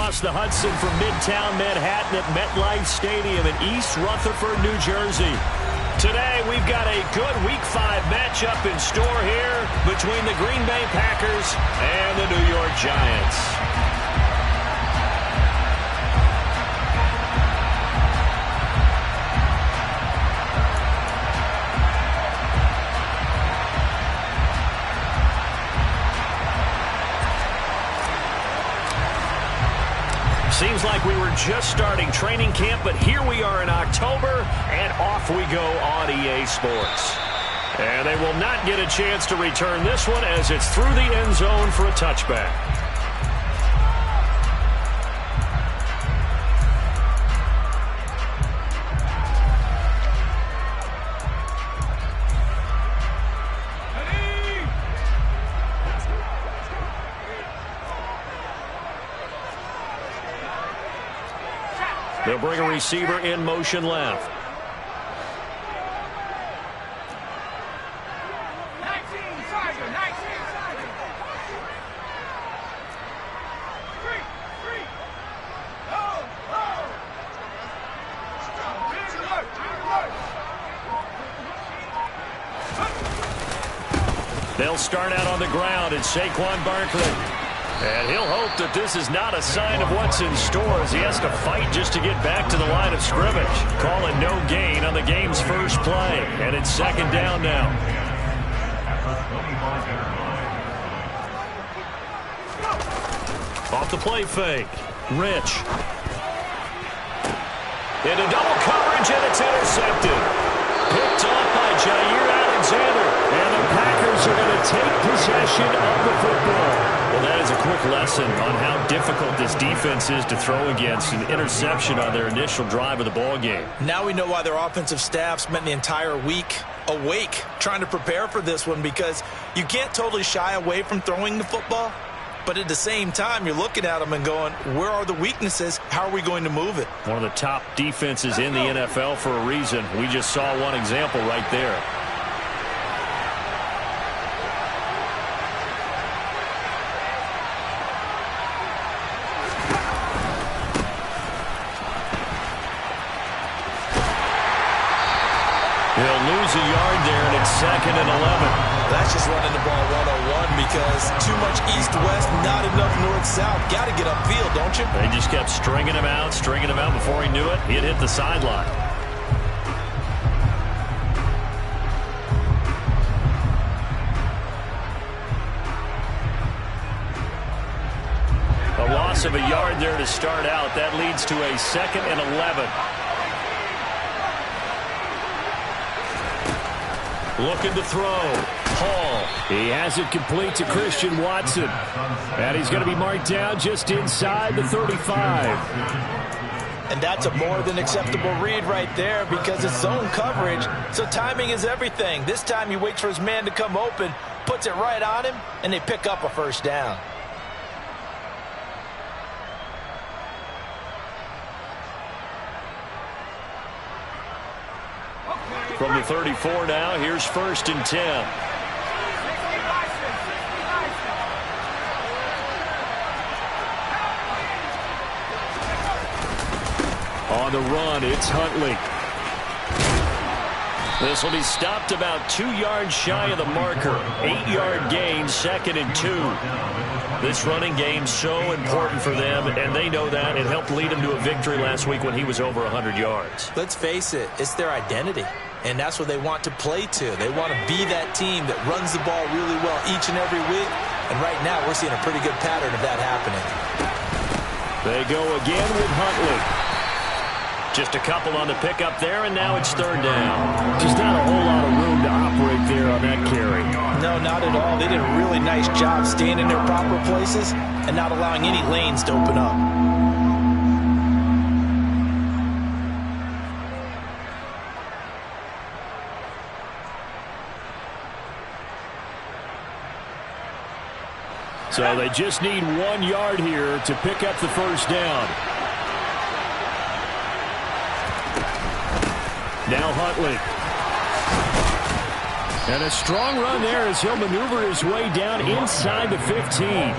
across the Hudson from Midtown Manhattan at MetLife Stadium in East Rutherford, New Jersey. Today, we've got a good Week 5 matchup in store here between the Green Bay Packers and the New York Giants. Seems like we were just starting training camp, but here we are in October, and off we go on EA Sports. And they will not get a chance to return this one as it's through the end zone for a touchback. They'll bring a receiver in motion left. They'll start out on the ground, and Saquon Barkley. And he'll hope that this is not a sign of what's in store as he has to fight just to get back to the line of scrimmage. Calling no gain on the game's first play. And it's second down now. Off the play fake. Rich. Into double coverage, and it's intercepted. Picked off by Jair Alexander. And the Packers are going to take possession of the football. Well, that is a quick lesson on how difficult this defense is to throw against. An interception on their initial drive of the ball game. Now we know why their offensive staff spent the entire week awake trying to prepare for this one, because you can't totally shy away from throwing the football. But at the same time, you're looking at them and going, where are the weaknesses? How are we going to move it? One of the top defenses in the NFL for a reason. We just saw one example right there. He'll lose a yard there, and it's 2nd and 11. That's just running the ball one-on-one because too much east-west, not enough north-south. Got to get upfield, don't you? They just kept stringing him out before he knew it. He'd hit the sideline. A loss of a yard there to start out. That leads to a 2nd and 11. Looking to throw. Hall. He has it complete to Christian Watson. And he's going to be marked down just inside the 35. And that's a more than acceptable read right there because it's zone coverage. So timing is everything. This time he waits for his man to come open, puts it right on him, and they pick up a first down. From the 34 now, here's 1st and 10. On the run, it's Huntley. This will be stopped about 2 yards shy of the marker. 8-yard gain, 2nd and 2. This running game so important for them, and they know that. It helped lead them to a victory last week when he was over 100 yards. Let's face it, it's their identity. And that's what they want to play to. They want to be that team that runs the ball really well each and every week. And right now, we're seeing a pretty good pattern of that happening. They go again with Huntley. Just a couple on the pickup there, and now it's 3rd down. Just not a whole lot of room to operate there on that carry. No, not at all. They did a really nice job staying in their proper places and not allowing any lanes to open up. So they just need 1 yard here to pick up the first down. Now Huntley. And a strong run there as he'll maneuver his way down inside the 15.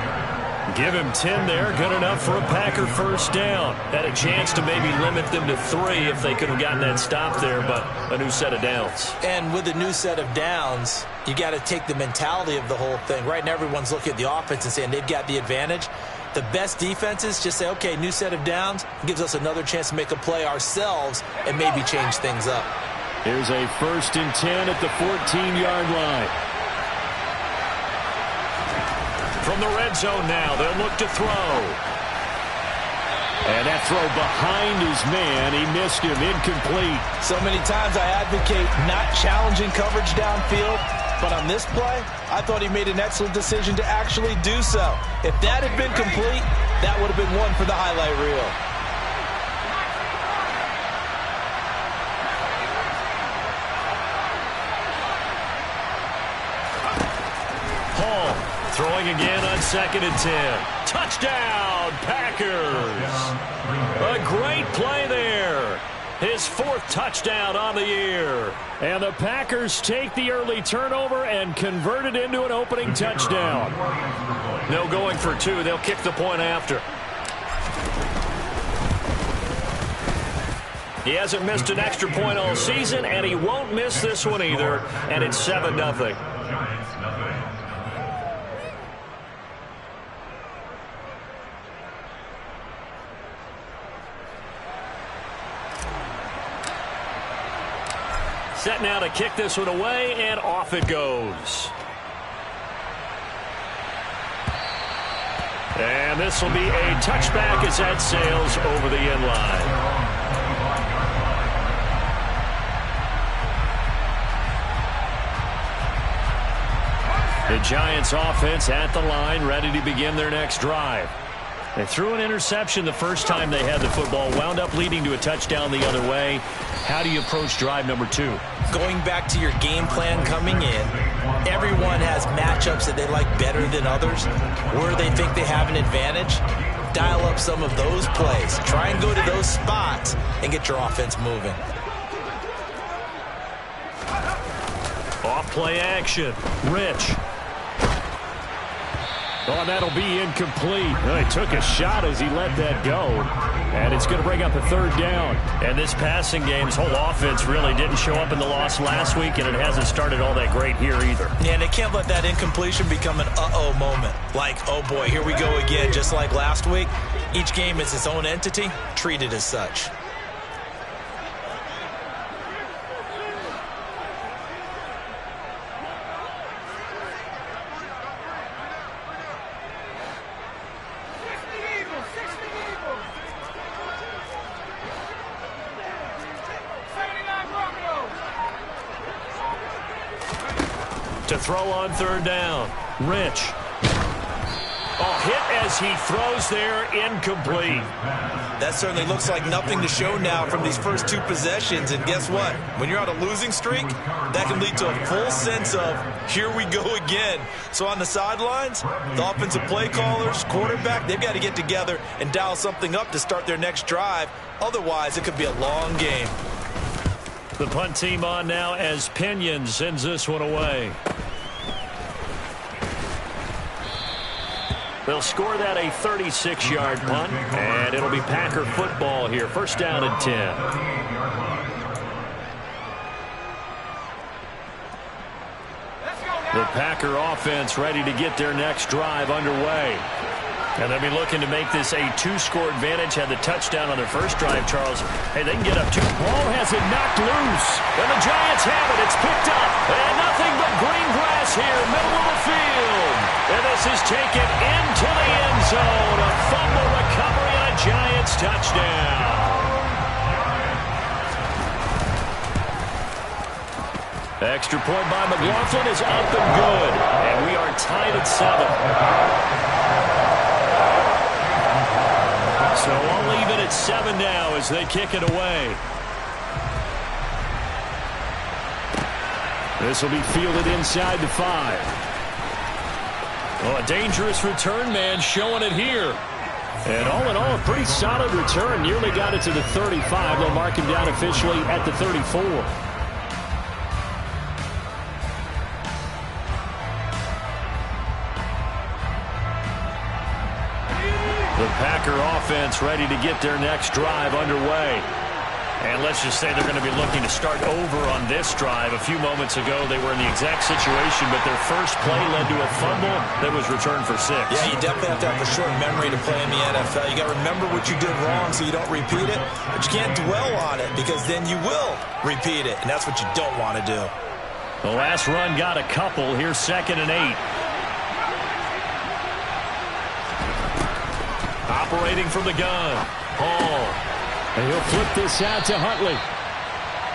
Give him 10 there. Good enough for a Packer first down. Had a chance to maybe limit them to 3 if they could have gotten that stop there, but a new set of downs. And with a new set of downs, you got to take the mentality of the whole thing. Right now, everyone's looking at the offense and saying they've got the advantage. The best defenses just say, okay, new set of downs. Gives us another chance to make a play ourselves and maybe change things up. Here's a 1st and 10 at the 14-yard line. From the red zone now, they'll look to throw. And that throw behind his man, he missed him, incomplete. So many times I advocate not challenging coverage downfield, but on this play, I thought he made an excellent decision to actually do so. If that had been complete, that would have been one for the highlight reel. Throwing again on 2nd and 10. Touchdown, Packers. A great play there. His 4th touchdown on the year. And the Packers take the early turnover and convert it into an opening touchdown. No going for 2. They'll kick the point after. He hasn't missed an extra point all season, and he won't miss this one either. And it's 7-0. Set now to kick this one away, and off it goes. And this will be a touchback as that sails over the end line. The Giants offense at the line, ready to begin their next drive. They threw an interception the first time they had the football, wound up leading to a touchdown the other way. How do you approach drive number 2? Going back to your game plan coming in, everyone has matchups that they like better than others, where they think they have an advantage. Dial up some of those plays. Try and go to those spots and get your offense moving. Off play action. Rich. Oh, and that'll be incomplete. Oh, he took a shot as he let that go. And it's going to bring up a 3rd down. And this passing game's whole offense really didn't show up in the loss last week, and it hasn't started all that great here either. Yeah, and they can't let that incompletion become an uh-oh moment. Like, oh boy, here we go again, just like last week. Each game is its own entity, treat it as such. To throw on 3rd down. Rich. Oh, hit as he throws there, incomplete. That certainly looks like nothing to show now from these first 2 possessions. And guess what? When you're on a losing streak, that can lead to a full sense of, here we go again. So on the sidelines, the offensive play callers, quarterback, they've got to get together and dial something up to start their next drive. Otherwise, it could be a long game. The punt team on now as Pinion sends this one away. They'll score that a 36-yard punt, and it'll be Packer football here. 1st down and 10. The Packer offense ready to get their next drive underway. And they'll be looking to make this a 2-score advantage. Had the touchdown on their first drive, Charles. Hey, they can get up 2. Ball has it knocked loose. And the Giants have it. It's picked up. And nothing but green grass here, middle of the field. And this is taken into the end zone. A fumble recovery and a Giants touchdown. Extra point by McLaughlin is up and good. And we are tied at 7. So I'll leave it at 7 now as they kick it away. This will be fielded inside the 5. Oh, a dangerous return man showing it here. And all in all, a pretty solid return. Nearly got it to the 35. They'll mark him down officially at the 34. offense ready to get their next drive underway. And let's just say they're going to be looking to start over on this drive. A few moments ago, they were in the exact situation, but their first play led to a fumble that was returned for 6. Yeah, you definitely have to have a short memory to play in the NFL. You got to remember what you did wrong so you don't repeat it, but you can't dwell on it because then you will repeat it, and that's what you don't want to do. The last run got a couple. Here's 2nd and 8. Operating from the gun, Hall. And he'll flip this out to Huntley.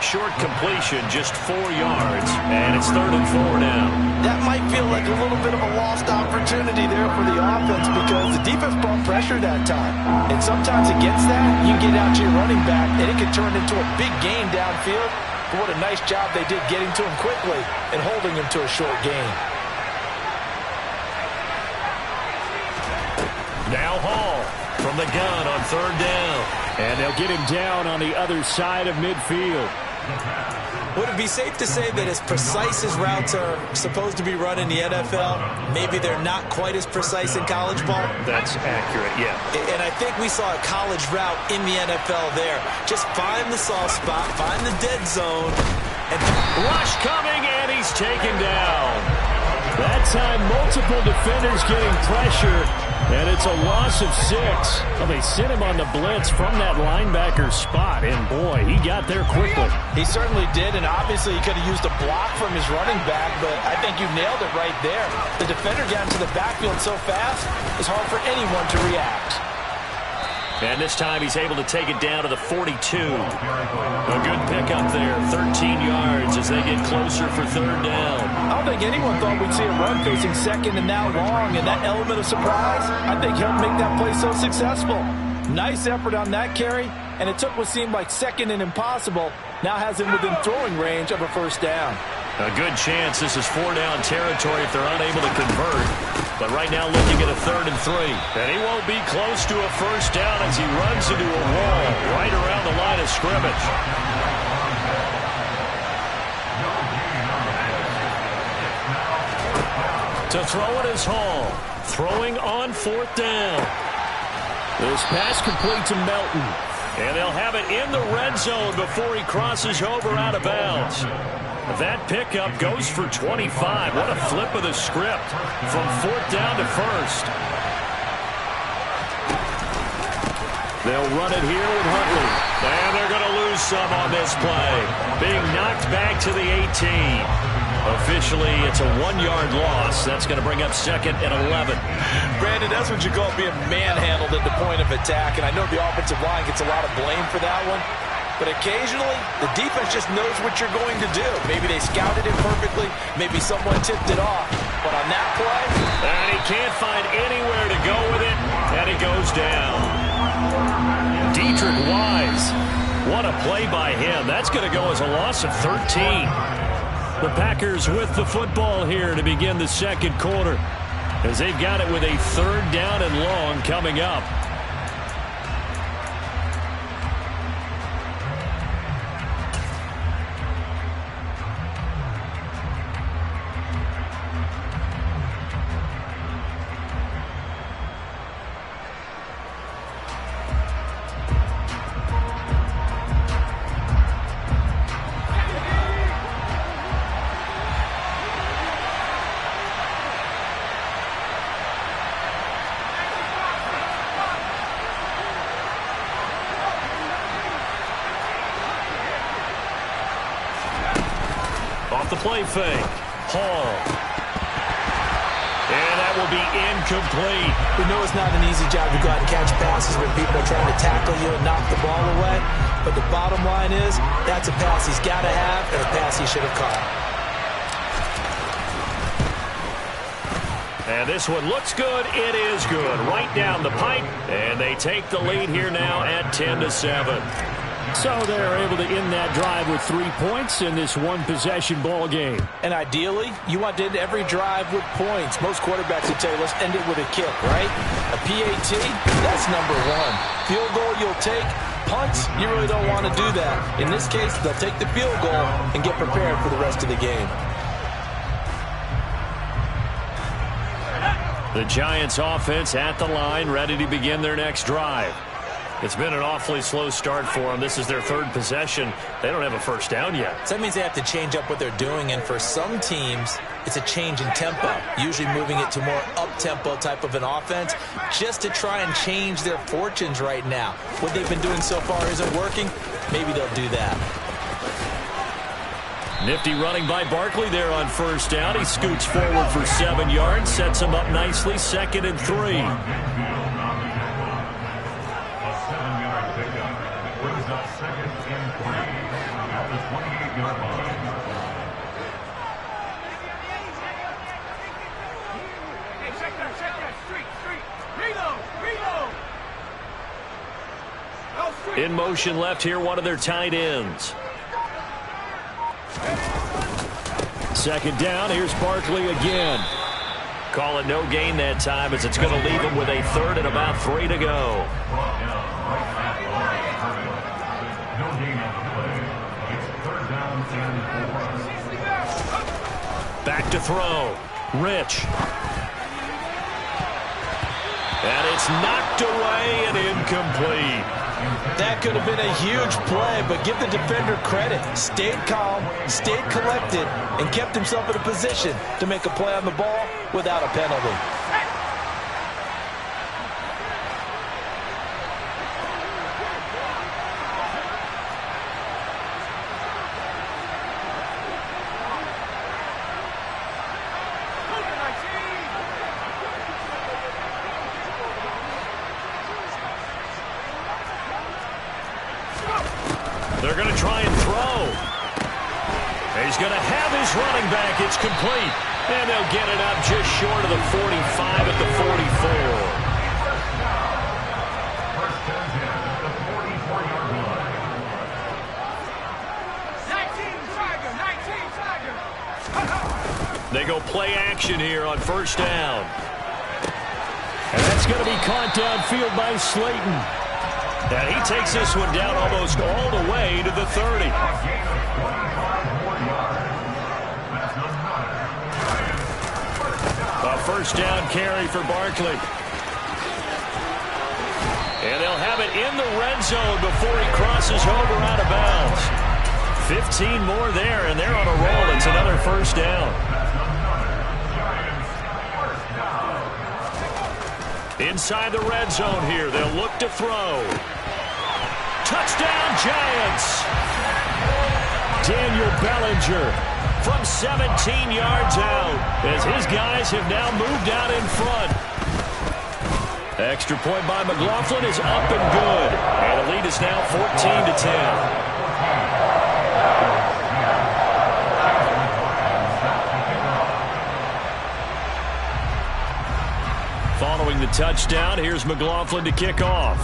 Short completion, just 4 yards, and it's 3rd and 4 now. That might feel like a little bit of a lost opportunity there for the offense because the defense brought pressure that time. And sometimes against that, you get out to your running back, and it can turn into a big gain downfield. But what a nice job they did getting to him quickly and holding him to a short gain. Now Hall from the gun on 3rd down. And they'll get him down on the other side of midfield. Would it be safe to say that as precise as routes are supposed to be run in the NFL, maybe they're not quite as precise in college ball? That's accurate, yeah. And I think we saw a college route in the NFL there. Just find the soft spot, find the dead zone. And rush coming, and he's taken down. That time, multiple defenders getting pressure, and it's a loss of 6. Well, they sent him on the blitz from that linebacker spot, and boy, he got there quickly. He certainly did, and obviously he could have used a block from his running back, but I think you nailed it right there. The defender got into the backfield so fast, it's hard for anyone to react. And this time he's able to take it down to the 42. A good pickup there, 13 yards as they get closer for 3rd down. I don't think anyone thought we'd see a run facing 2nd and now long, and that element of surprise, I think helped make that play so successful. Nice effort on that carry, and it took what seemed like 2nd and impossible, now has him within throwing range of a 1st down. A good chance this is 4-down territory if they're unable to convert. But right now looking at a 3rd and 3. And he won't be close to a 1st down as he runs into a wall right around the line of scrimmage. To throw it is Hall. Throwing on 4th down. This pass complete to Melton. And they'll have it in the red zone before he crosses over out of bounds. That pickup goes for 25. What a flip of the script from 4th down to 1st. They'll run it here with Huntley. And they're going to lose some on this play. Being knocked back to the 18. Officially, it's a 1-yard loss. That's going to bring up 2nd and 11. Brandon, that's what you call being manhandled at the point of attack. And I know the offensive line gets a lot of blame for that one. But occasionally, the defense just knows what you're going to do. Maybe they scouted it perfectly. Maybe someone tipped it off. But on that play... And he can't find anywhere to go with it. And he goes down. Dietrich Wise. What a play by him. That's going to go as a loss of 13. The Packers with the football here to begin the 2nd quarter. As they've got it with a 3rd down and long coming up. Off the play fake. Hall. And that will be incomplete. We know it's not an easy job to go out and catch passes when people are trying to tackle you and knock the ball away. But the bottom line is, that's a pass he's got to have and a pass he should have caught. And this one looks good. It is good. Right down the pipe. And they take the lead here now at 10-7. So they're able to end that drive with 3 points in this one-possession ball game. And ideally, you want to end every drive with points. Most quarterbacks would tell you, let's end it with a kick, right? A PAT, that's number 1. Field goal you'll take. Punts, you really don't want to do that. In this case, they'll take the field goal and get prepared for the rest of the game. The Giants offense at the line, ready to begin their next drive. It's been an awfully slow start for them. This is their third possession. They don't have a first down yet. So that means they have to change up what they're doing, and for some teams, it's a change in tempo, usually moving it to more up-tempo type of an offense just to try and change their fortunes right now. What they've been doing so far isn't working. Maybe they'll do that. Nifty running by Barkley there on first down. He scoots forward for 7 yards, sets him up nicely, 2nd and 3. In motion left here, one of their tight ends. 2nd down, here's Barkley again. Call it no gain that time as it's going to leave him with a 3rd and about 3 to go. Back to throw. Rich. And it's knocked away and incomplete. That could have been a huge play, but give the defender credit. Stayed calm, stayed collected, and kept himself in a position to make a play on the ball without a penalty. They're going to try and throw. He's going to have his running back. It's complete. And they'll get it up just short of the 45 at the 44. They go play action here on first down. And that's going to be caught downfield by Slayton. And he takes this one down almost all the way to the 30. A first down carry for Barkley. And they'll have it in the red zone before he crosses over out of bounds. 15 more there, and they're on a roll. It's another first down. Inside the red zone here, they'll look to throw. Touchdown, Giants! Daniel Bellinger from 17 yards out as his guys have now moved out in front. Extra point by McLaughlin is up and good. And the lead is now 14-10. Following the touchdown, here's McLaughlin to kick off.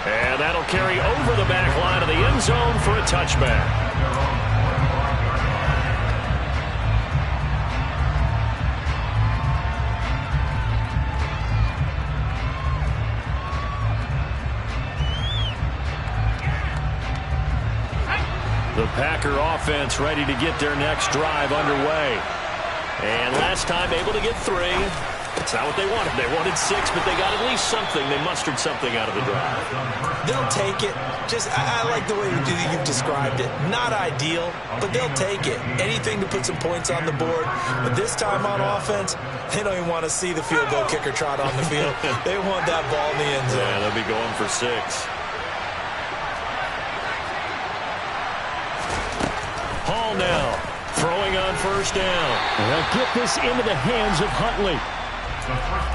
And that'll carry over the back line of the end zone for a touchback. The Packer offense ready to get their next drive underway. And last time able to get 3. It's not what they wanted. They wanted 6, but they got at least something. They mustered something out of the drive. They'll take it. I like the way you've described it. Not ideal, but they'll take it. Anything to put some points on the board. But this time on offense, they don't even want to see the field goal kicker trot on the field. They want that ball in the end zone. Yeah, they'll be going for 6. Hall now. Throwing on first down. And they'll get this into the hands of Huntley.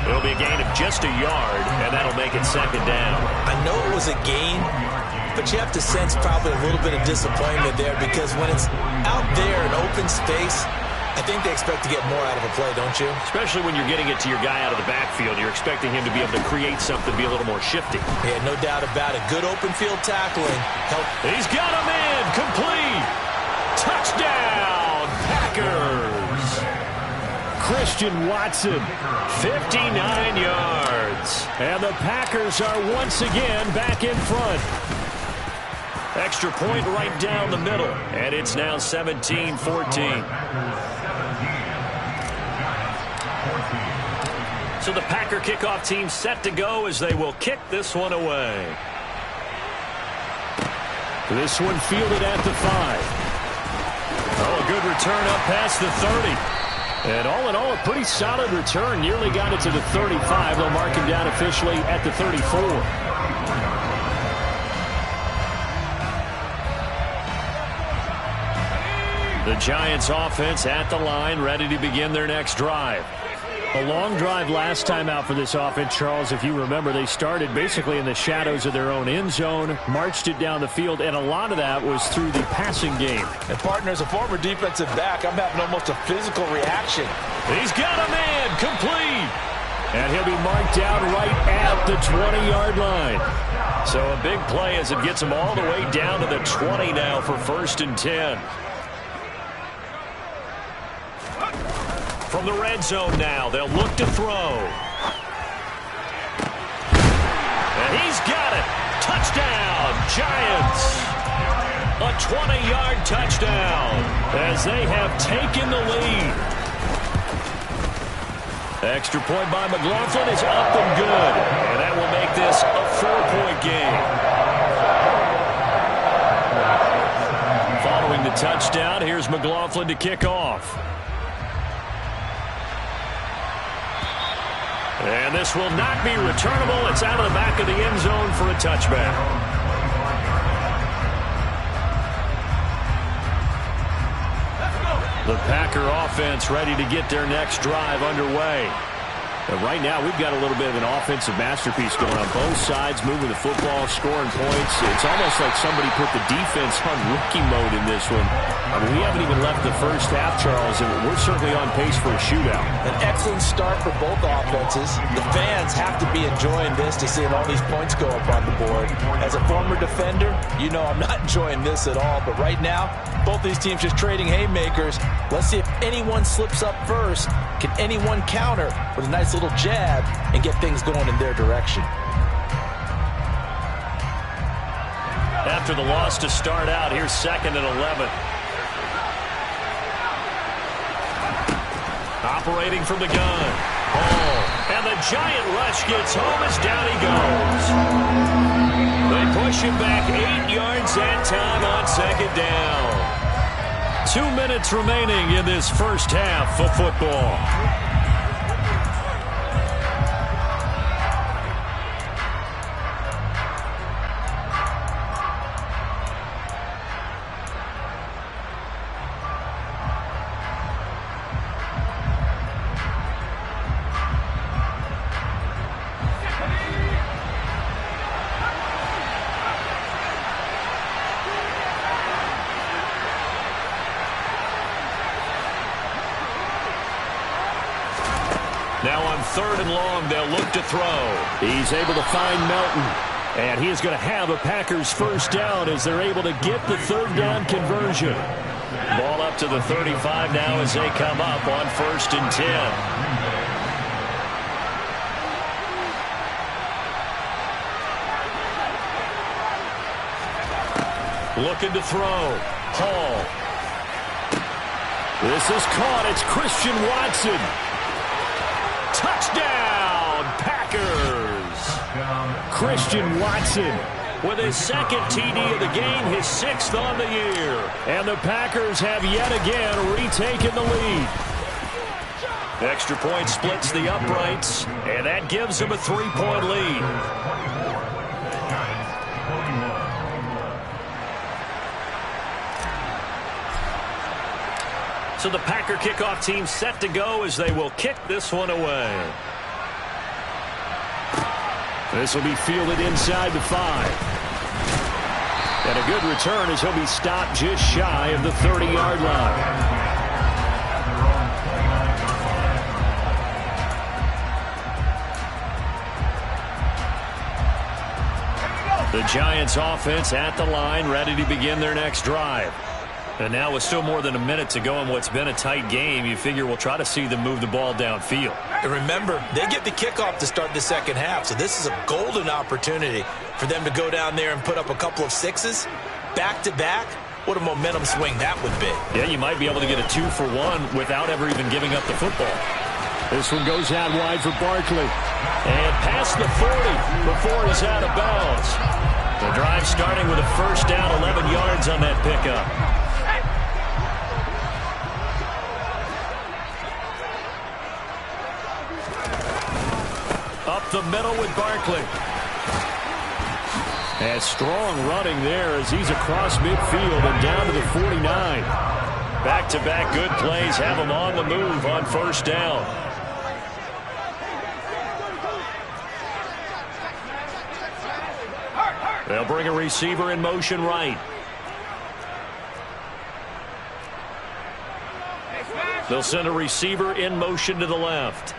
It'll be a gain of just a yard, and that'll make it 2nd down. I know it was a gain, but you have to sense probably a little bit of disappointment there because when it's out there in open space, I think they expect to get more out of a play, don't you? Especially when you're getting it to your guy out of the backfield. You're expecting him to be able to create something, be a little more shifty. Yeah, no doubt about it. Good open field tackling. He's got him in. Complete. Touchdown, Packers. Christian Watson. 59 yards. And the Packers are once again back in front. Extra point right down the middle. And it's now 17-14. So the Packer kickoff team set to go as they will kick this one away. This one fielded at the 5. Oh, a good return up past the 30. And all in all, a pretty solid return. Nearly got it to the 35. They'll mark him down officially at the 34. The Giants offense at the line, ready to begin their next drive. A long drive last time out for this offense, Charles. If you remember, they started basically in the shadows of their own end zone, marched it down the field, and a lot of that was through the passing game. And partner, as a former defensive back, I'm having almost a physical reaction. He's got a man, complete. And he'll be marked down right at the 20-yard line. So a big play as it gets him all the way down to the 20 now for 1st and 10. From the red zone now, they'll look to throw. And he's got it. Touchdown, Giants. A 20-yard touchdown as they have taken the lead. Extra point by McLaughlin is up and good. And that will make this a 4-point game. Following the touchdown, here's McLaughlin to kick off. And this will not be returnable. It's out of the back of the end zone for a touchback. The Packer offense ready to get their next drive underway. And right now, we've got a little bit of an offensive masterpiece going on both sides, moving the football, scoring points. It's almost like somebody put the defense on rookie mode in this one. I mean, we haven't even left the first half, Charles, and we're certainly on pace for a shootout. An excellent start for both offenses. The fans have to be enjoying this to seeing all these points go up on the board. As a former defender, you know I'm not enjoying this at all. But right now, both these teams just trading haymakers. Let's see if anyone slips up first. Can anyone counter with a nice little jab and get things going in their direction? After the loss to start out, here's 2nd and 11. Operating from the gun. Oh, and the giant rush gets home as down he goes. They push him back 8 yards that time on 2nd down. 2 minutes remaining in this first half of football. Now on 3rd and long, they'll look to throw. He's able to find Melton. And he is going to have a Packers first down as they're able to get the 3rd down conversion. Ball up to the 35 now as they come up on 1st and 10. Looking to throw. Hall. This is caught. It's Christian Watson. Touchdown, Packers! Christian Watson with his 2nd TD of the game, his 6th on the year. And the Packers have yet again retaken the lead. Extra point splits the uprights, and that gives them a 3-point lead. So the Packer kickoff team set to go as they will kick this one away. This will be fielded inside the 5. And a good return as he'll be stopped just shy of the 30-yard line. The Giants offense at the line, ready to begin their next drive. And now with still more than a minute to go in what's been a tight game, you figure we'll try to see them move the ball downfield. And remember, they get the kickoff to start the second half, so this is a golden opportunity for them to go down there and put up a couple of sixes back-to-back. What a momentum swing that would be. Yeah, you might be able to get a 2-for-1 without ever even giving up the football. This one goes out wide for Barkley. And past the 40 before he's out of bounds. The drive starting with a first down, 11 yards on that pickup. Up the middle with Barkley. And strong running there as he's across midfield and down to the 49. Back-to-back good plays have him on the move on first down. They'll bring a receiver in motion right. They'll send a receiver in motion to the left.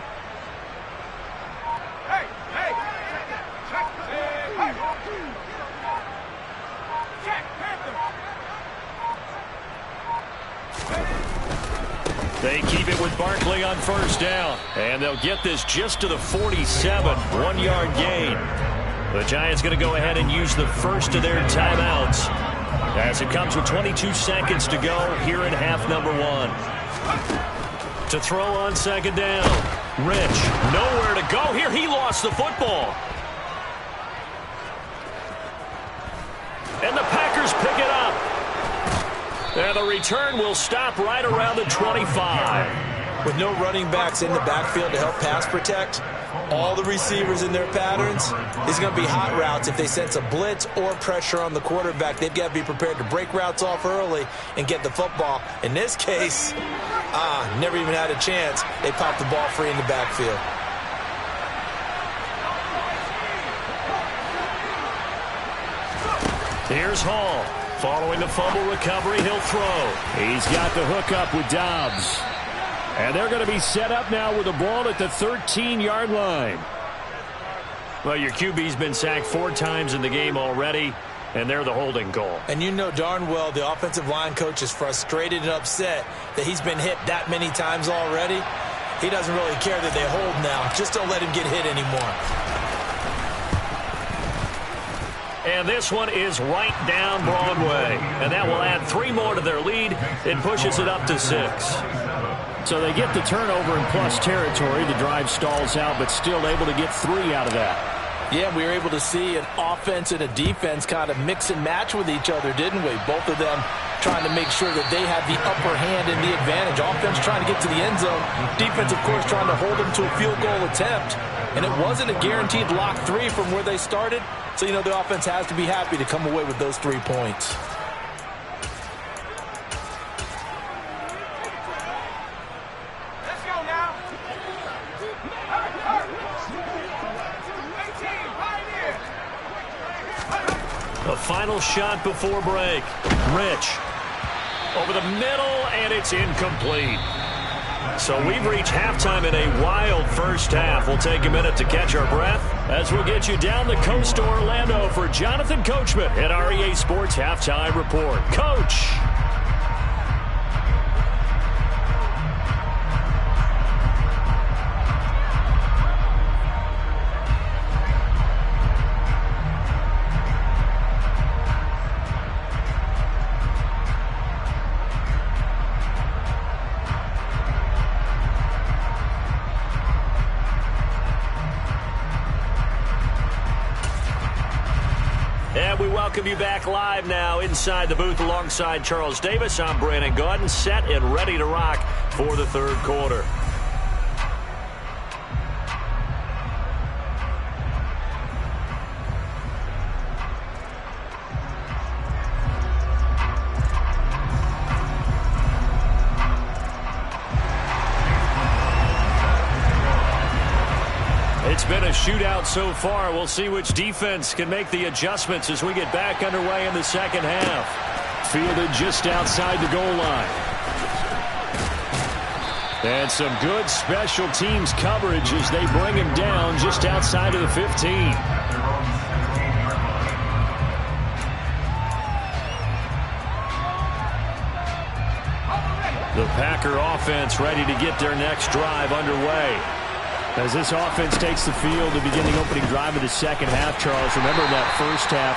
They keep it with Barkley on first down. And they'll get this just to the 47, 1-yard gain. The Giants going to go ahead and use the first of their timeouts as it comes with 22 seconds to go here in half number 1. To throw on second down. Rich, nowhere to go here. He lost the football. And the Packers pick it up. And the return will stop right around the 25. With no running backs in the backfield to help pass protect, all the receivers in their patterns, it's going to be hot routes. If they sense a blitz or pressure on the quarterback, they've got to be prepared to break routes off early and get the football. In this case, never even had a chance. They popped the ball free in the backfield. Here's Hall. Following the fumble recovery, he'll throw. He's got the hook up with Dobbs. And they're going to be set up now with the ball at the 13-yard line. Well, your QB's been sacked 4 times in the game already, and they're the holding goal. And you know darn well the offensive line coach is frustrated and upset that he's been hit that many times already. He doesn't really care that they hold now. Just don't let him get hit anymore. And this one is right down Broadway. And that will add 3 more to their lead. It pushes it up to 6. So they get the turnover in plus territory. The drive stalls out, but still able to get 3 out of that. Yeah, we were able to see an offense and a defense kind of mix and match with each other, didn't we? Both of them trying to make sure that they have the upper hand and the advantage. Offense trying to get to the end zone. Defense, of course, trying to hold them to a field goal attempt. And it wasn't a guaranteed lock 3 from where they started. So, you know, the offense has to be happy to come away with those 3 points. Let's go now. A final shot before break. Rich over the middle, and it's incomplete. So we've reached halftime in a wild first half. We'll take a minute to catch our breath as we'll get you down the coast to Orlando for Jonathan Coachman at our EA Sports Halftime Report. Coach. We welcome you back live now inside the booth alongside Charles Davis. I'm Brandon Gaudin, set and ready to rock for the third quarter. It's been a shootout so far. We'll see which defense can make the adjustments as we get back underway in the second half. Fielded just outside the goal line. And some good special teams coverage as they bring him down just outside of the 15. The Packer offense ready to get their next drive underway. As this offense takes the field to begin the opening drive of the second half, Charles, remember in that first half,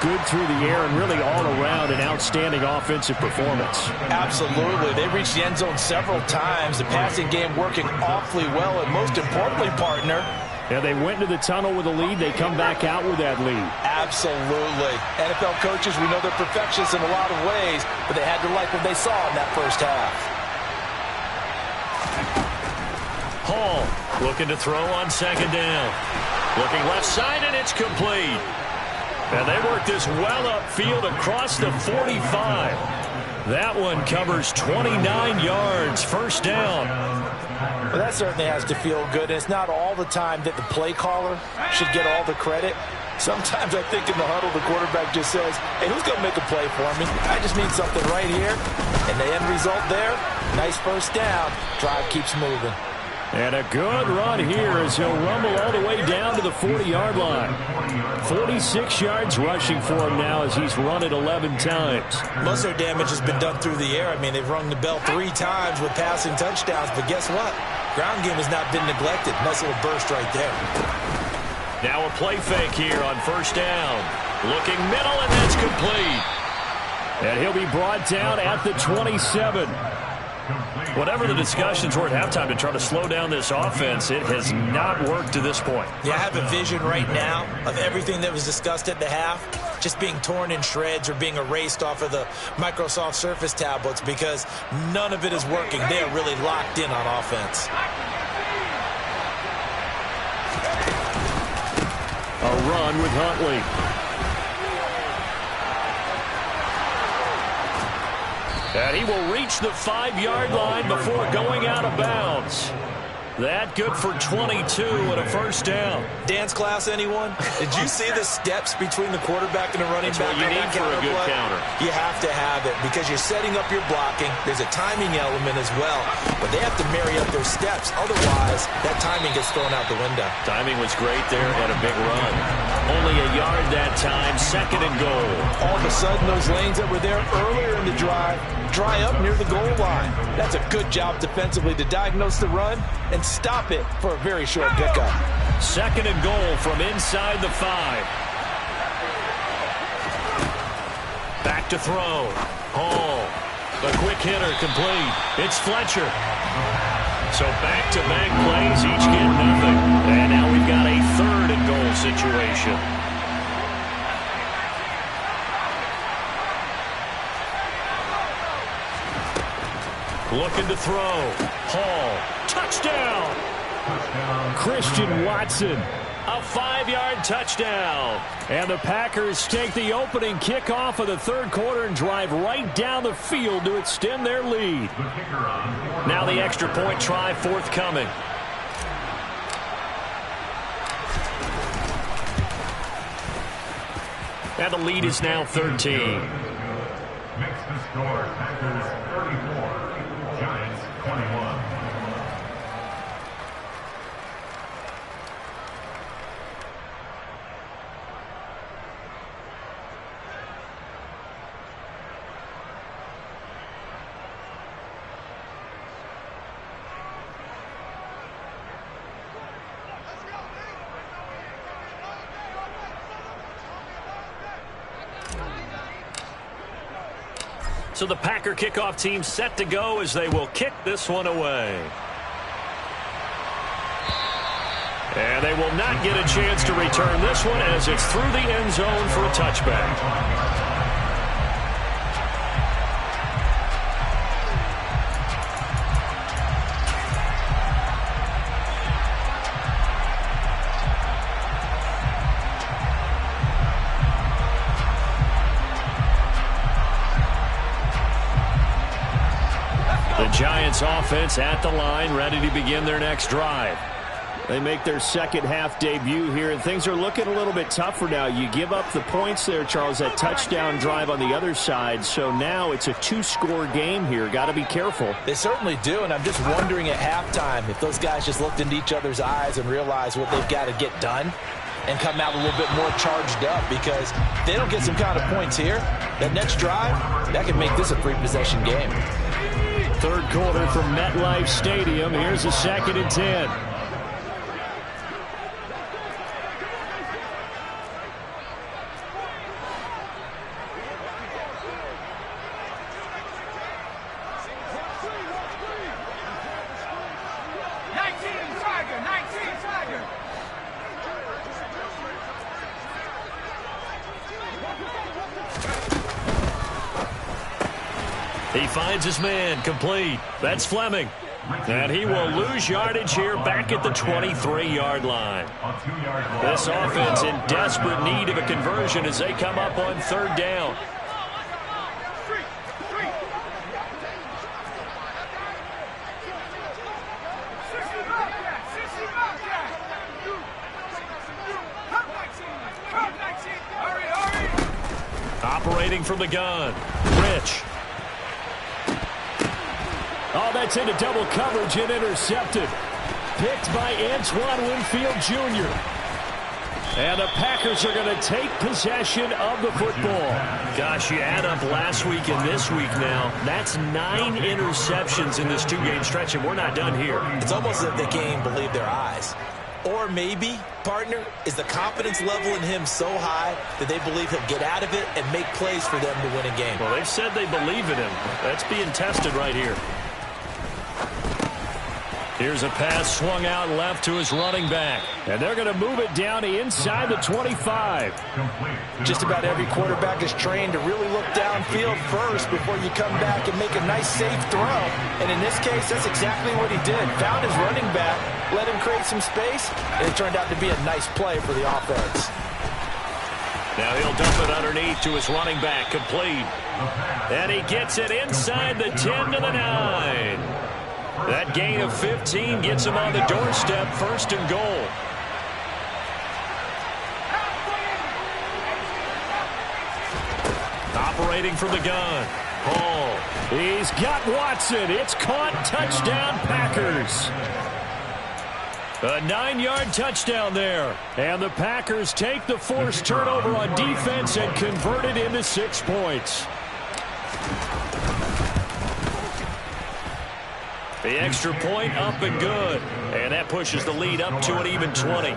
good through the air and really all around an outstanding offensive performance. Absolutely. They reached the end zone several times. The passing game working awfully well, and most importantly, partner, yeah, they went into the tunnel with a lead. They come back out with that lead. Absolutely. NFL coaches, we know they're perfectionists in a lot of ways, but they had to like what they saw in that first half. Hall looking to throw on second down. Looking left side, and it's complete. And they work this well upfield across the 45. That one covers 29 yards, first down. Well, that certainly has to feel good. It's not all the time that the play caller should get all the credit. Sometimes I think in the huddle, the quarterback just says, hey, who's going to make a play for me? I just need something right here. And the end result there, nice first down. Drive keeps moving. And a good run here as he'll rumble all the way down to the 40-yard line. 46 yards rushing for him now as he's run it 11 times. Most of their damage has been done through the air. I mean, they've rung the bell 3 times with passing touchdowns. But guess what? Ground game has not been neglected. Nice little burst right there. Now a play fake here on first down. Looking middle, and that's complete. And he'll be brought down at the 27. Whatever the discussions were at halftime to try to slow down this offense, it has not worked to this point. Yeah, I have a vision right now of everything that was discussed at the half just being torn in shreds or being erased off of the Microsoft Surface tablets because none of it is working. They are really locked in on offense. A run with Huntley. And he will reach the 5-yard line before going out of bounds. That good for 22 and a first down. Dance class, anyone? Did you see the steps between the quarterback and the running back? That's what you need for a good counter. You have to have it because you're setting up your blocking. There's a timing element as well, but they have to marry up their steps. Otherwise, that timing gets thrown out the window. Timing was great there and a big run. Only a yard that time, second and goal. All of a sudden, those lanes that were there earlier in the drive dry up near the goal line. That's a good job defensively to diagnose the run and stop it for a very short pickup. Second and goal from inside the 5. Back to throw. Hall. A quick hitter complete. It's Fletcher. So back-to-back plays, each get nothing. And now we've got a third and goal situation. Looking to throw. Hall. Touchdown. Christian Watson. A 5-yard touchdown. And the Packers take the opening kickoff of the third quarter and drive right down the field to extend their lead. Now the extra point try forthcoming. And the lead is now 13. Makes the score Packers 34, Giants 21. So the Packer kickoff team set to go as they will kick this one away. And they will not get a chance to return this one as it's through the end zone for a touchback. Giants offense at the line, ready to begin their next drive. They make their second half debut here, and things are looking a little bit tougher now. You give up the points there, Charles, that touchdown drive on the other side, so now it's a 2-score game here. Got to be careful. They certainly do, and I'm just wondering at halftime if those guys just looked into each other's eyes and realized what they've got to get done and come out a little bit more charged up, because if they don't get some kind of points here, that next drive, that could make this a 3-possession game. Third quarter from MetLife Stadium. Here's a 2nd and 10. He finds his man, complete. That's Fleming. And he will lose yardage here back at the 23-yard line. This offense in desperate need of a conversion as they come up on third down. Operating from the gun, Rich. Oh, that's into double coverage and intercepted. Picked by Antoine Winfield Jr. And the Packers are going to take possession of the football. Gosh, you add up last week and this week now. That's 9 interceptions in this 2-game stretch, and we're not done here. It's almost as if they can't even believe their eyes. Or maybe, partner, is the confidence level in him so high that they believe he'll get out of it and make plays for them to win a game. Well, they've said they believe in him. That's being tested right here. Here's a pass swung out left to his running back. And they're going to move it down inside the 25. Just about every quarterback is trained to really look downfield first before you come back and make a nice, safe throw. And in this case, that's exactly what he did. Found his running back, let him create some space, and it turned out to be a nice play for the offense. Now he'll dump it underneath to his running back, complete. And he gets it inside the 10 to the 9. That gain of 15 gets him on the doorstep, 1st and goal. Operating from the gun, Hall. He's got Watson. It's caught. Touchdown, Packers. A 9-yard touchdown there. And the Packers take the forced turnover on defense and convert it into 6 points. The extra point up and good. And that pushes the lead up to an even 20.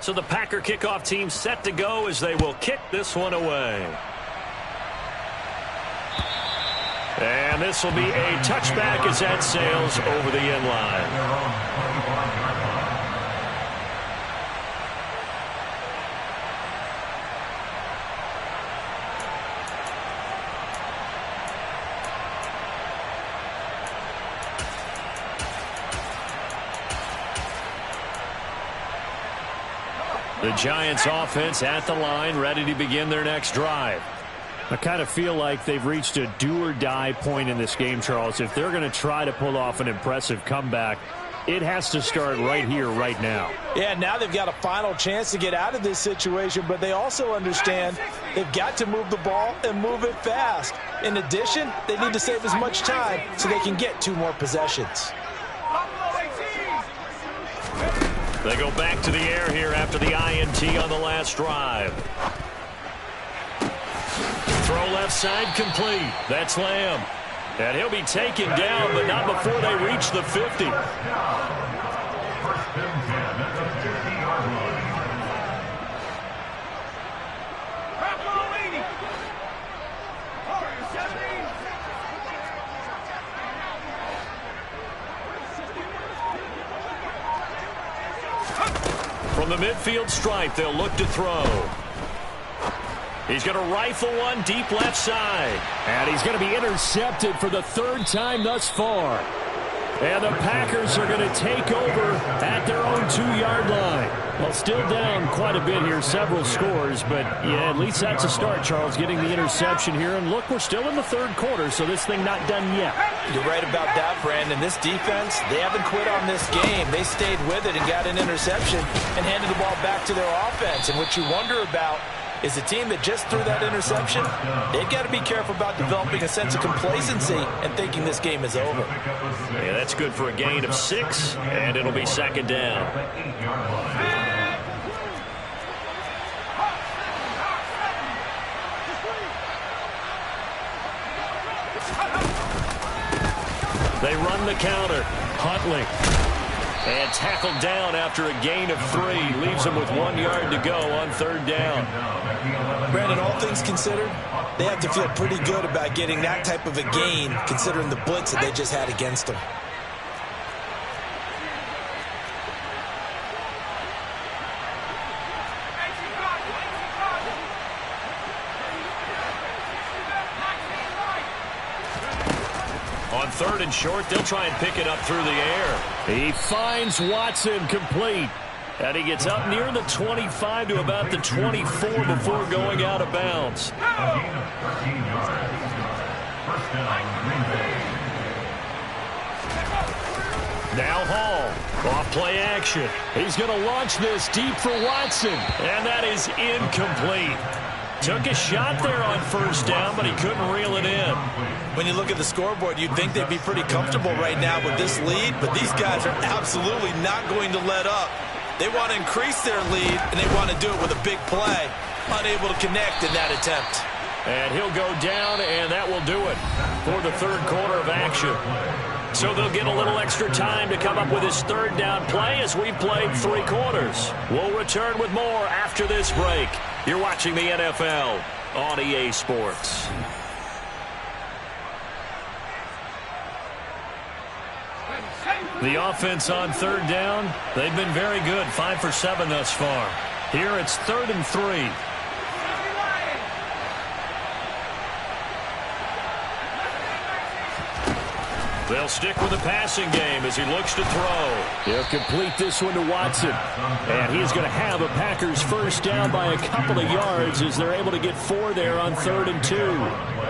So the Packer kickoff team set to go as they will kick this one away. And this will be a touchback as that sails over the end line. The Giants offense at the line, ready to begin their next drive. I kind of feel like they've reached a do-or-die point in this game, Charles. If they're going to try to pull off an impressive comeback, it has to start right here, right now. Yeah, now they've got a final chance to get out of this situation, but they also understand they've got to move the ball and move it fast. In addition, they need to save as much time so they can get 2 more possessions. They go back to the air here after the INT on the last drive. Throw left side complete. That's Lamb. And he'll be taken down, but not before they reach the 50. From the midfield stripe, they'll look to throw. He's going to rifle one deep left side. And he's going to be intercepted for the 3rd time thus far. And the Packers are going to take over at their own 2-yard line. Well, still down quite a bit here, several scores. But, yeah, at least that's a start, Charles, getting the interception here. And, look, we're still in the 3rd quarter, so this thing not done yet. You're right about that, Brandon. This defense, they haven't quit on this game. They stayed with it and got an interception and handed the ball back to their offense. And what you wonder about is a team that just threw that interception, they've got to be careful about developing a sense of complacency and thinking this game is over. Yeah, that's good for a gain of 6, and it'll be 2nd down. They run the counter. Huntley. And tackled down after a gain of 3. Leaves them with 1 yard to go on 3rd down. Brandon, all things considered, they have to feel pretty good about getting that type of a gain considering the blitz that they just had against them. 3rd and short. They'll try and pick it up through the air. He finds Watson complete. And he gets up near the 25 to about the 24 before going out of bounds. A gain of 13 yards. First down, Green Bay. Now Hall, off play action. He's going to launch this deep for Watson, and that is incomplete. Took a shot there on 1st down, but he couldn't reel it in. When you look at the scoreboard, you'd think they'd be pretty comfortable right now with this lead, but these guys are absolutely not going to let up. They want to increase their lead, and they want to do it with a big play. Unable to connect in that attempt. And he'll go down, and that will do it for the 3rd quarter of action. So they'll get a little extra time to come up with his 3rd down play as we've played 3 quarters. We'll return with more after this break. You're watching the NFL on EA Sports. The offense on 3rd down, they've been very good, 5 for 7 thus far. Here it's 3rd and 3. They'll stick with the passing game as he looks to throw. He'll complete this one to Watson. And he's going to have a Packers 1st down by a couple of yards as they're able to get 4 there on 3rd and 2.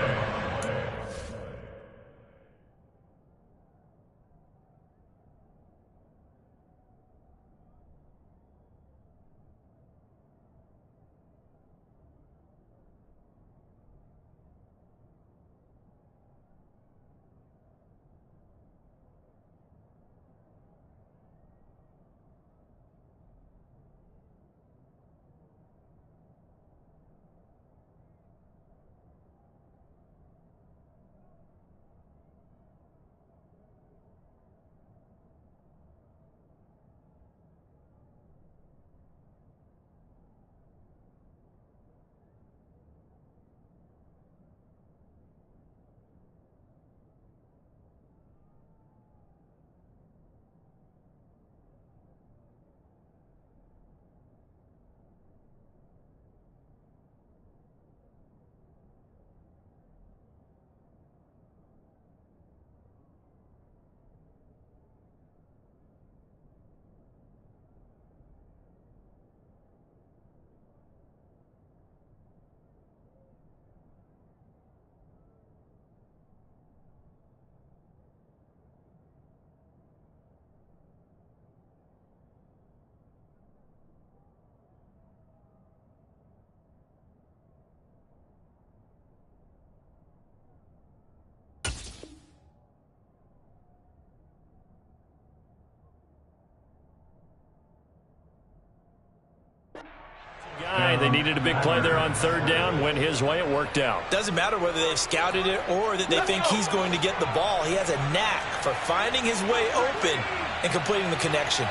They needed a big play there on 3rd down. Went his way. It worked out. Doesn't matter whether they've scouted it or that they think he's going to get the ball. He has a knack for finding his way open and completing the connection.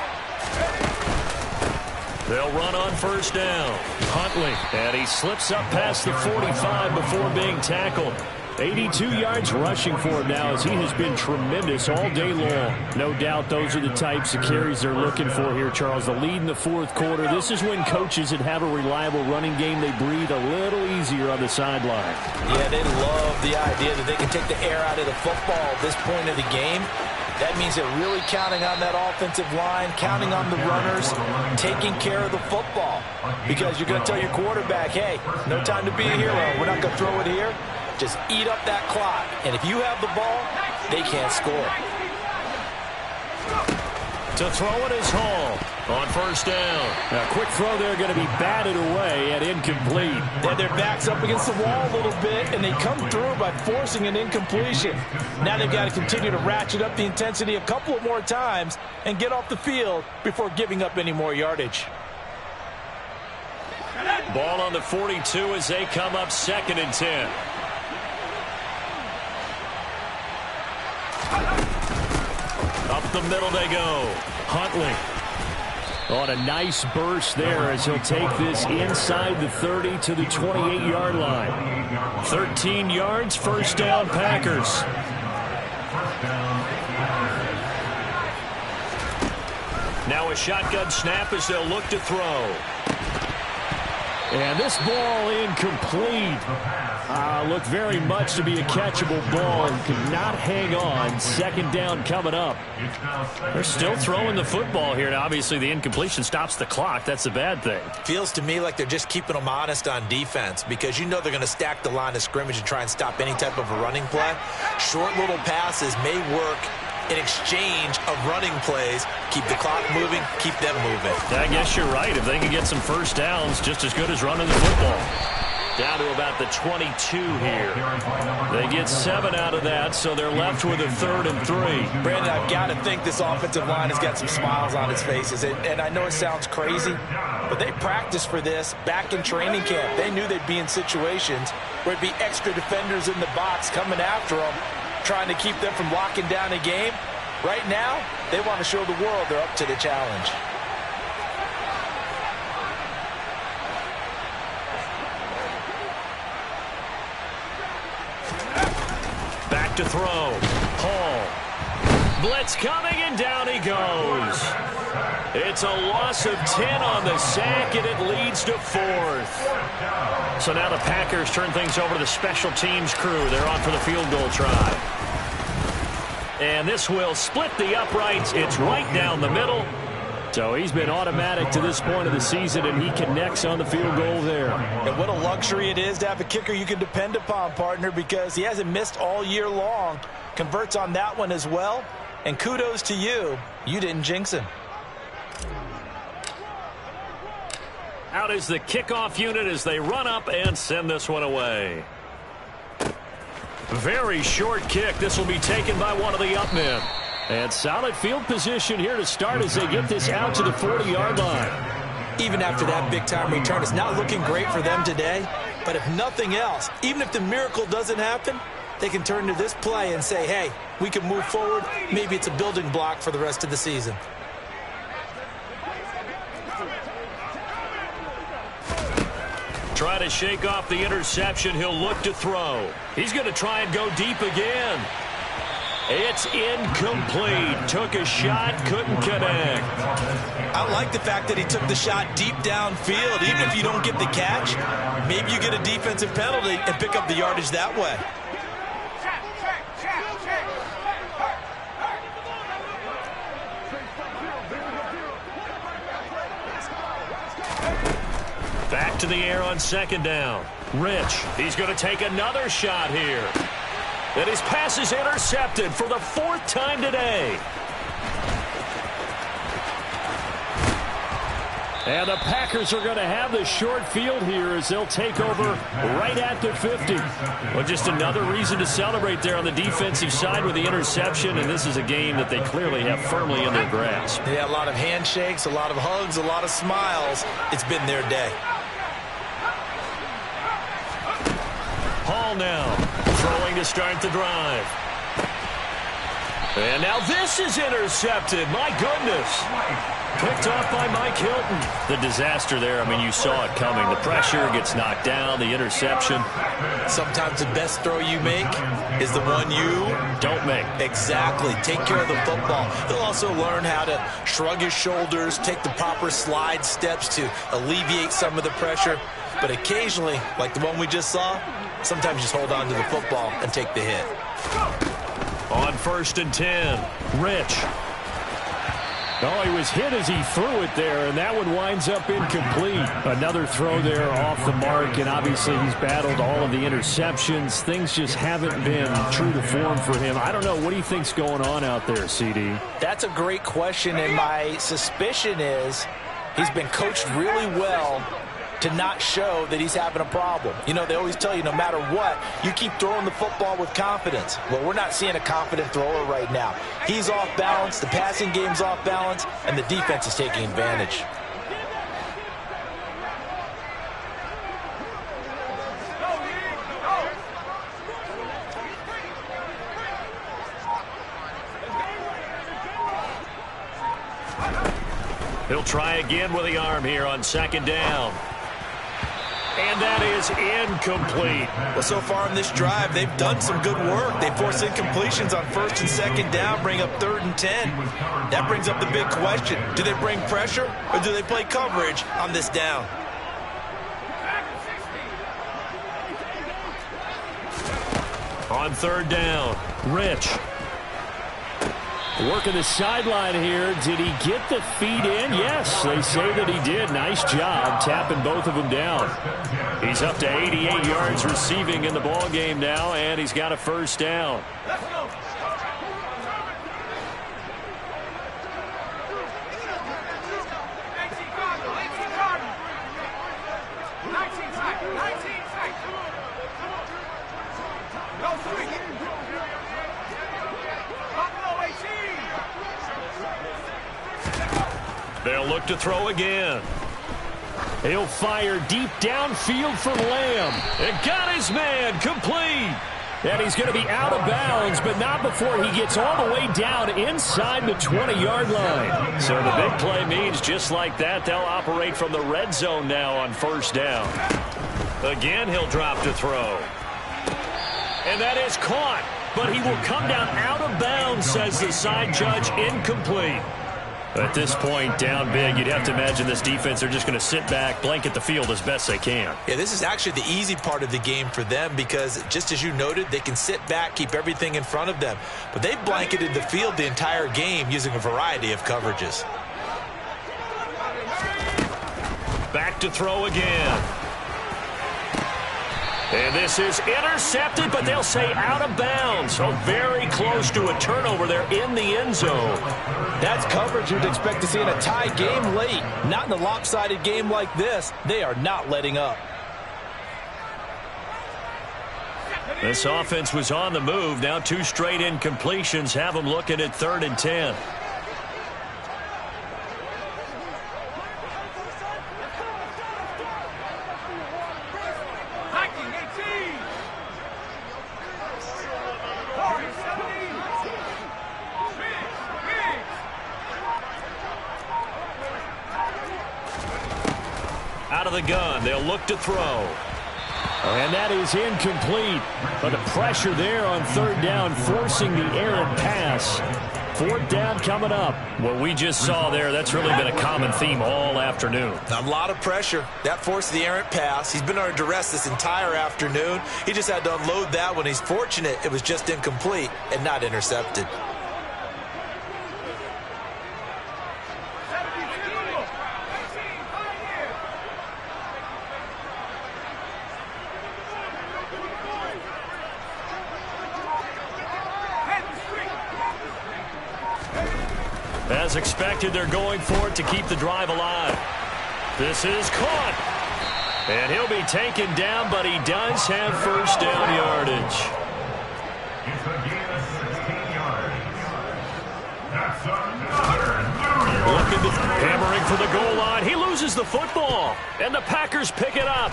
They'll run on 1st down. Huntley. And he slips up past the 45 before being tackled. 82 yards rushing for him now as he has been tremendous all day long. No doubt those are the types of carries they're looking for here, Charles. The lead in the 4th quarter. This is when coaches that have a reliable running game, they breathe a little easier on the sideline. Yeah, they love the idea that they can take the air out of the football at this point of the game. That means they're really counting on that offensive line, counting on the runners, taking care of the football. Because you're going to tell your quarterback, hey, no time to be a hero. We're not going to throw it here. Just eat up that clock. And if you have the ball, they can't score. To throw it is Hall on 1st down. A quick throw there going to be batted away and incomplete. Then their back's up against the wall a little bit, and they come through by forcing an incompletion. Now they've got to continue to ratchet up the intensity a couple of more times and get off the field before giving up any more yardage. Ball on the 42 as they come up 2nd and 10. Up the middle they go. Huntley on a nice burst there as he'll take this inside the 30 to the 28-yard line. 13 yards, 1st down Packers. Now a shotgun snap as they'll look to throw. And this ball incomplete. Looked very much to be a catchable ball and could not hang on. Second down coming up. They're still throwing the football here. Now, obviously, the incompletion stops the clock. That's the bad thing. Feels to me like they're just keeping them honest on defense because you know they're going to stack the line of scrimmage and try and stop any type of a running play. Short little passes may work in exchange of running plays. Keep the clock moving, keep them moving. I guess you're right. If they can get some first downs, just as good as running the football. Down to about the 22 here. They get 7 out of that, so they're left with a 3rd and 3. Brandon, I've got to think this offensive line has got some smiles on its faces. And I know it sounds crazy, but they practiced for this back in training camp. They knew they'd be in situations where it'd be extra defenders in the box coming after them, trying to keep them from locking down a game. Right now, they want to show the world they're up to the challenge. Back to throw. Hall. Blitz coming, and down he goes. It's a loss of 10 on the sack, and it leads to 4th. So now the Packers turn things over to the special teams crew. They're on for the field goal try. And this will split the uprights. It's right down the middle. So he's been automatic to this point of the season, and he connects on the field goal there. And what a luxury it is to have a kicker you can depend upon, partner, because he hasn't missed all year long. Converts on that one as well. And kudos to you. You didn't jinx him. Out is the kickoff unit as they run up and send this one away. Very short kick. This will be taken by one of the up men. And solid field position here to start as they get this out to the 40-yard line. Even after that big-time return, it's not looking great for them today. But if nothing else, even if the miracle doesn't happen, they can turn to this play and say, hey, we can move forward. Maybe it's a building block for the rest of the season. Try to shake off the interception. He'll look to throw. He's going to try and go deep again. It's incomplete. Took a shot, couldn't connect. I like the fact that he took the shot deep downfield. Even if you don't get the catch, maybe you get a defensive penalty and pick up the yardage that way. Back to the air on second down. Rich, he's going to take another shot here. And his pass is intercepted for the 4th time today. And the Packers are going to have the short field here as they'll take over right at the 50. Well, just another reason to celebrate there on the defensive side with the interception, and this is a game that they clearly have firmly in their grasp. Yeah, a lot of handshakes, a lot of hugs, a lot of smiles. It's been their day. Hall now, throwing to start the drive. And now this is intercepted. My goodness. Picked off by Mike Hilton. The disaster there, I mean, you saw it coming. The pressure gets knocked down, the interception. Sometimes the best throw you make is the one you don't make. Exactly. Take care of the football. He'll also learn how to shrug his shoulders, take the proper slide steps to alleviate some of the pressure. But occasionally, like the one we just saw, sometimes just hold on to the football and take the hit. On 1st and 10, Rich. Oh, he was hit as he threw it there, and that one winds up incomplete. Another throw there off the mark, and obviously he's battled all of the interceptions. Things just haven't been true to form for him. I don't know. What do you think's going on out there, CD? That's a great question, and my suspicion is he's been coached really well to not show that he's having a problem. You know, they always tell you no matter what, you keep throwing the football with confidence. Well, we're not seeing a confident thrower right now. He's off balance, the passing game's off balance, and the defense is taking advantage. He'll try again with the arm here on 2nd down. And that is incomplete. Well, so far in this drive, they've done some good work. They force incompletions on 1st and 2nd down, bring up 3rd and 10. That brings up the big question. Do they bring pressure or do they play coverage on this down? On third down, Rich. Working the sideline here. Did he get the feet in? Yes, they say that he did. Nice job tapping both of them down. He's up to 88 yards receiving in the ball game now, and he's got a first down. Let's go. 19 tight. Go 3. Buffalo 18. They'll look to throw again. He'll fire deep downfield for Lamb. And got his man complete. And he's going to be out of bounds, but not before he gets all the way down inside the 20-yard line. So the big play means just like that, they'll operate from the red zone now on first down. Again, he'll drop to throw. And that is caught, but he will come down out of bounds, says the side judge, incomplete. At this point, down big, you'd have to imagine this defense, they're just going to sit back, blanket the field as best they can. Yeah, this is actually the easy part of the game for them because, just as you noted, they can sit back, keep everything in front of them. But they've blanketed the field the entire game using a variety of coverages. Back to throw again. And this is intercepted, but they'll say out of bounds. So very close to a turnover there in the end zone. That's coverage you'd expect to see in a tie game late. Not in a lopsided game like this. They are not letting up. This offense was on the move. Now 2 straight incompletions have them looking at 3rd and 10. Out of the gun, they'll look to throw. And that is incomplete. But the pressure there on 3rd down, forcing the errant pass. 4th down coming up. What we just saw there, that's really been a common theme all afternoon. A lot of pressure. That forced the errant pass. He's been under duress this entire afternoon. He just had to unload that one. He's fortunate it was just incomplete and not intercepted. As expected, they're going for it to keep the drive alive. This is caught. And he'll be taken down, but he does have first down yardage. It's a gain of 16 yards. That's another Looking to hammering for the goal line. He loses the football, and the Packers pick it up.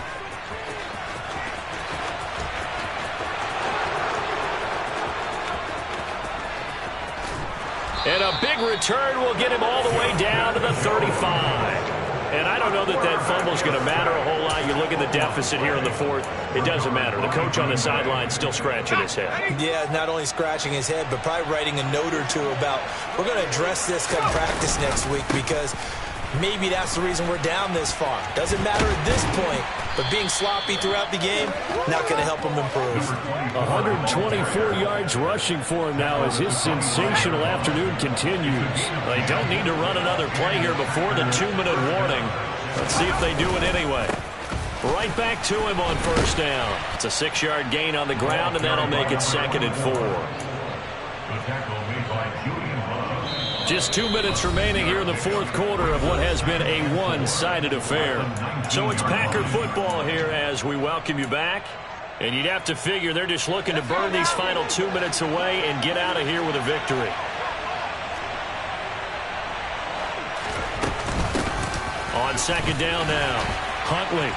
And a big return will get him all the way down to the 35. And I don't know that that fumble's going to matter a whole lot. You look at the deficit here in the 4th. It doesn't matter. The coach on the sideline still scratching his head. Yeah, not only scratching his head, but probably writing a note or two about we're going to address this come practice next week because maybe that's the reason we're down this far. Doesn't matter at this point, but being sloppy throughout the game, not going to help him improve. 124 yards rushing for him now as his sensational afternoon continues. They don't need to run another play here before the 2-minute warning. Let's see if they do it anyway. Right back to him on first down. It's a 6-yard gain on the ground, and that'll make it 2nd and 4. The tackle made by Julian Love. Just 2 minutes remaining here in the 4th quarter of what has been a one-sided affair. So it's Packer football here as we welcome you back. And you'd have to figure they're just looking to burn these final 2 minutes away and get out of here with a victory. On 2nd down now, Huntley.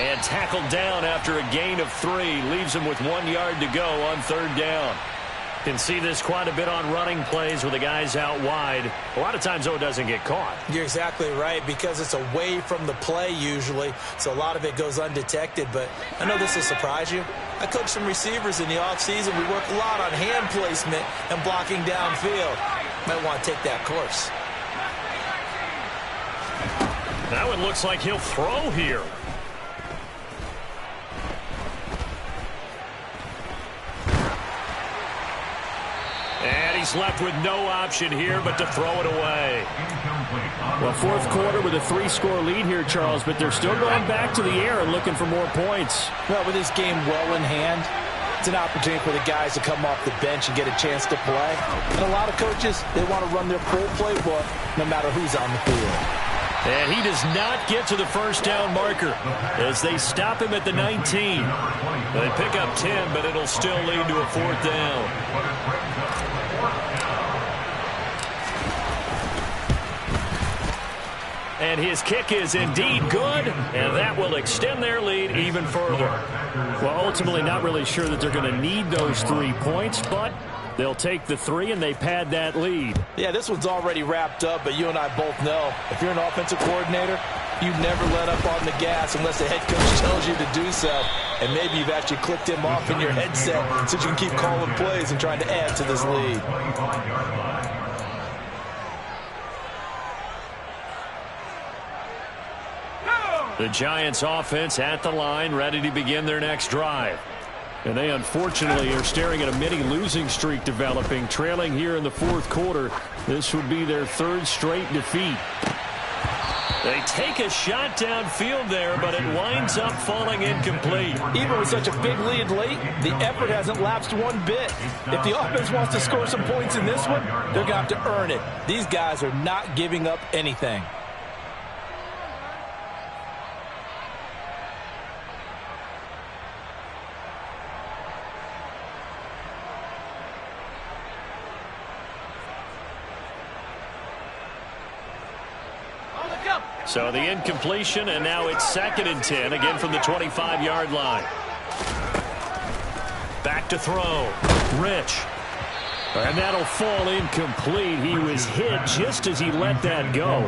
And tackled down after a gain of 3. Leaves him with 1 yard to go on 3rd down. Can see this quite a bit on running plays with the guys out wide. A lot of times, though, it doesn't get caught. You're exactly right because it's away from the play usually, so a lot of it goes undetected. But I know this will surprise you. I coach some receivers in the offseason. We work a lot on hand placement and blocking downfield. Might want to take that course. Now it looks like he'll throw here. is left with no option here but to throw it away. Well, fourth quarter with a 3-score lead here, Charles, but they're still going back to the air and looking for more points. Well, with this game well in hand, it's an opportunity for the guys to come off the bench and get a chance to play. And a lot of coaches, they want to run their full playbook no matter who's on the field. And he does not get to the first down marker as they stop him at the 19. They pick up 10, but it'll still lead to a fourth down. And his kick is indeed good, and that will extend their lead even further. Well, ultimately not really sure that they're going to need those 3 points, but they'll take the 3 and they pad that lead. Yeah, this one's already wrapped up, but you and I both know if you're an offensive coordinator, you never let up on the gas unless the head coach tells you to do so. And maybe you've actually clicked him off in your headset so you can keep calling plays and trying to add to this lead. The Giants offense at the line, ready to begin their next drive. And they unfortunately are staring at a mini losing streak developing, trailing here in the fourth quarter. This would be their 3rd straight defeat. They take a shot downfield there, but it winds up falling incomplete. Even with such a big lead late, the effort hasn't lapsed one bit. If the offense wants to score some points in this one, they're going to have to earn it. These guys are not giving up anything. So the incompletion, and now it's 2nd and 10, again from the 25-yard line. Back to throw. Rich. And that'll fall incomplete. He was hit just as he let that go.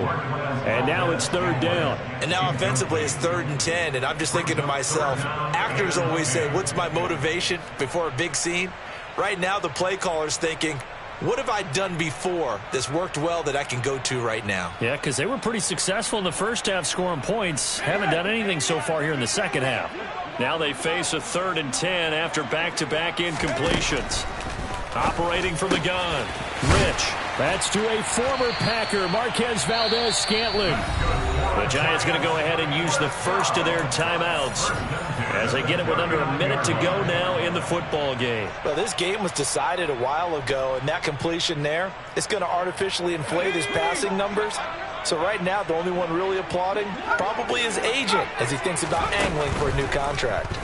And now it's 3rd down. And now offensively it's 3rd and 10, and I'm just thinking to myself, actors always say, what's my motivation before a big scene? Right now the play caller's thinking, what have I done before that's worked well that I can go to right now? Yeah, because they were pretty successful in the first half scoring points. Haven't done anything so far here in the second half. Now they face a 3rd and 10 after back-to-back incompletions. Operating from the gun. Rich. That's to a former Packer, Marquez Valdez-Scantling. The Giants going to go ahead and use the first of their timeouts as they get it with under a minute to go now in the football game. Well, this game was decided a while ago, and that completion there, it's going to artificially inflate his passing numbers. So right now, the only one really applauding probably his agent as he thinks about angling for a new contract.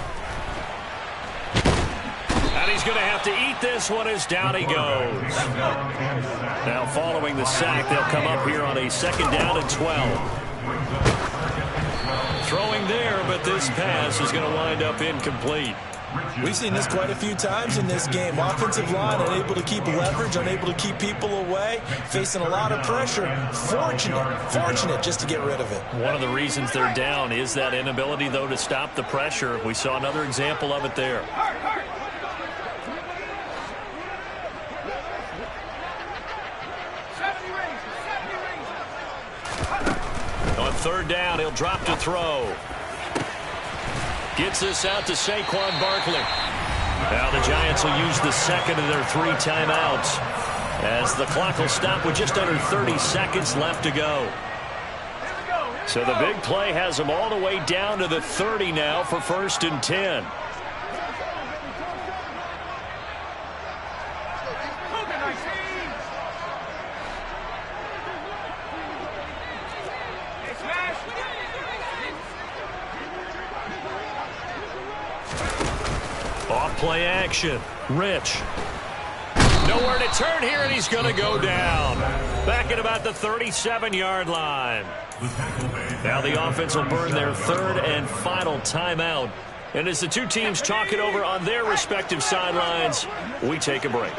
And he's going to have to eat this one as down he goes. Now following the sack, they'll come up here on a 2nd down and 12. Throwing there, but this pass is going to wind up incomplete. We've seen this quite a few times in this game. Offensive line unable to keep leverage, unable to keep people away, facing a lot of pressure. Fortunate just to get rid of it. One of the reasons they're down is that inability, though, to stop the pressure. We saw another example of it there. On 3rd down, he'll drop to throw. Gets this out to Saquon Barkley. Now the Giants will use the 2nd of their 3 timeouts as the clock will stop with just under 30 seconds left to go. So the big play has them all the way down to the 30 now for 1st and 10. Off-play action. Rich. Nowhere to turn here, and he's going to go down. Back at about the 37-yard line. Now the offense will burn their 3rd and final timeout. And as the two teams talk it over on their respective sidelines, we take a break.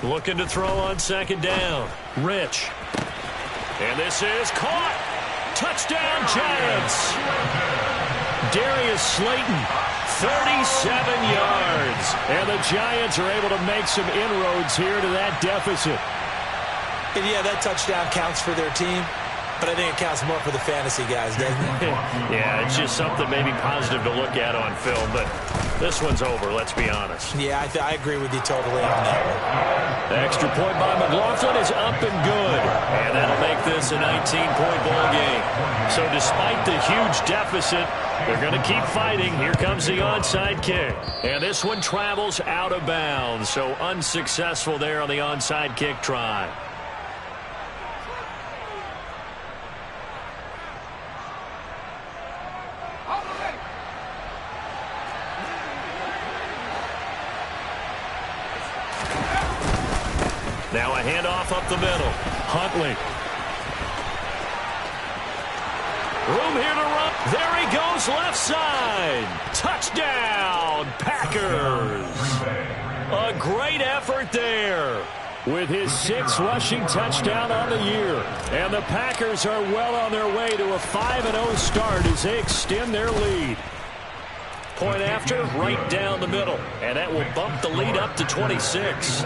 Looking to throw on 2nd down. Rich. And this is caught. Touchdown, Giants. Darius Slayton, 37 yards. And the Giants are able to make some inroads here to that deficit. And yeah, that touchdown counts for their team, but I think it counts more for the fantasy guys, doesn't it? Yeah, it's just something maybe positive to look at on film, but this one's over, let's be honest. Yeah, I agree with you totally on that one. The extra point by McLaughlin is up and good. And that'll make this a 19-point ball game. So despite the huge deficit, they're going to keep fighting. Here comes the onside kick. And this one travels out of bounds, so unsuccessful there on the onside kick try. Now a handoff up the middle. Huntley. Room here to run. There he goes, left side. Touchdown, Packers. A great effort there with his 6th rushing touchdown on the year. And the Packers are well on their way to a 5-0 start as they extend their lead. Point after, right down the middle. And that will bump the lead up to 26.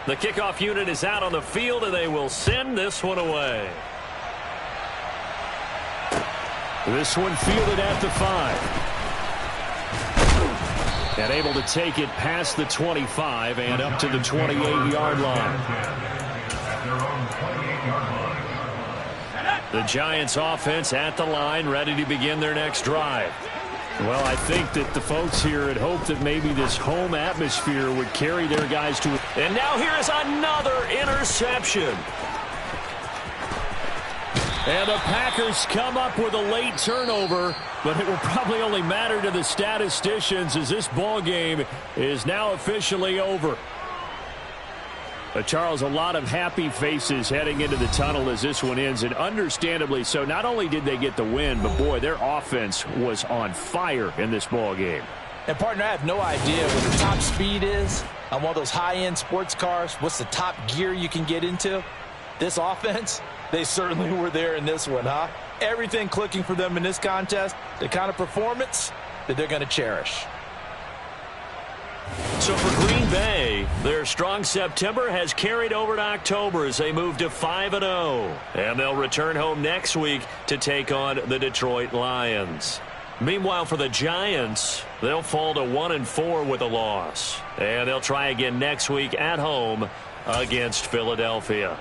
The kickoff unit is out on the field, and they will send this one away. This one fielded at the 5. And able to take it past the 25 and up to the 28-yard line. The Giants offense at the line, ready to begin their next drive. Well, I think that the folks here had hoped that maybe this home atmosphere would carry their guys to... And now here is another interception. And the Packers come up with a late turnover, but it will probably only matter to the statisticians as this ball game is now officially over. Charles, a lot of happy faces heading into the tunnel as this one ends, and understandably so. Not only did they get the win, but boy, their offense was on fire in this ball game. And partner, I have no idea what the top speed is on one of those high-end sports cars. What's the top gear you can get into? This offense, they certainly were there in this one, huh? Everything clicking for them in this contest, the kind of performance that they're going to cherish. So for Green Bay, their strong September has carried over to October as they move to 5-0. And they'll return home next week to take on the Detroit Lions. Meanwhile, for the Giants, they'll fall to 1-4 with a loss. And they'll try again next week at home against Philadelphia.